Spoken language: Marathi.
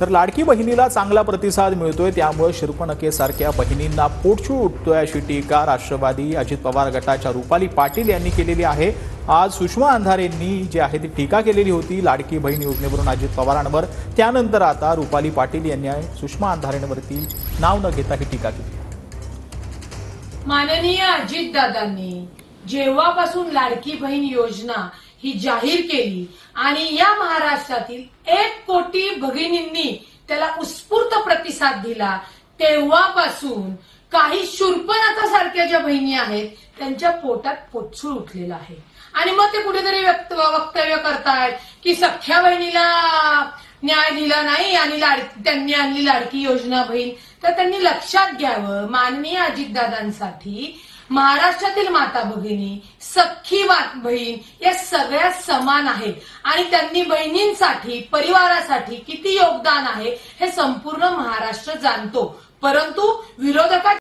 तर लाडकी बहिणीला चांगला प्रतिसाद मिळतोय, त्यामुळे शिरपणकेसारख्या बहिणींना पोटछूळ उठतोय अशी टीका राष्ट्रवादी अजित पवार गटाच्या रुपाली पाटील यांनी केलेली आहे। आज सुषमा अंधारेंनी जी आहे ती टीका केलेली होती लाडकी बहीण योजनेवरून अजित पवारांवर। त्यानंतर आता रुपाली पाटील यांनी सुषमा अंधारेंवरती नाव न घेता ही टीका केली। माननीय अजितदादांनी जेव्हापासून लाडकी बहीण योजना ही जाहीर केली आणि या महाराष्ट्रातील 1 कोटी भगिनींनी त्याला उत्स्फूर्त प्रतिसाद दिला, तेव्हापासून काही शूर्पणखासारख्या ज्या बहिणी आहेत त्यांच्या पोटात पोटछूळ उठलेला आहे। आणि मग ते कुठेतरी वक्तव्य करतायत की सख्या बहिणीला न्याय दिला नाही आणि त्यांनी आणली लाडकी योजना बहीण। तर त्यांनी लक्षात घ्यावं, माननीय अजितदादांसाठी महाराष्ट्रातील माता भगिनी, सख्खी बहीण या सगळ्या समान आहेत आणि त्यांनी बहिणींसाठी, परिवारासाठी किती योगदान आहे हे संपूर्ण महाराष्ट्र जाणतो। परंतु विरोधकांच्या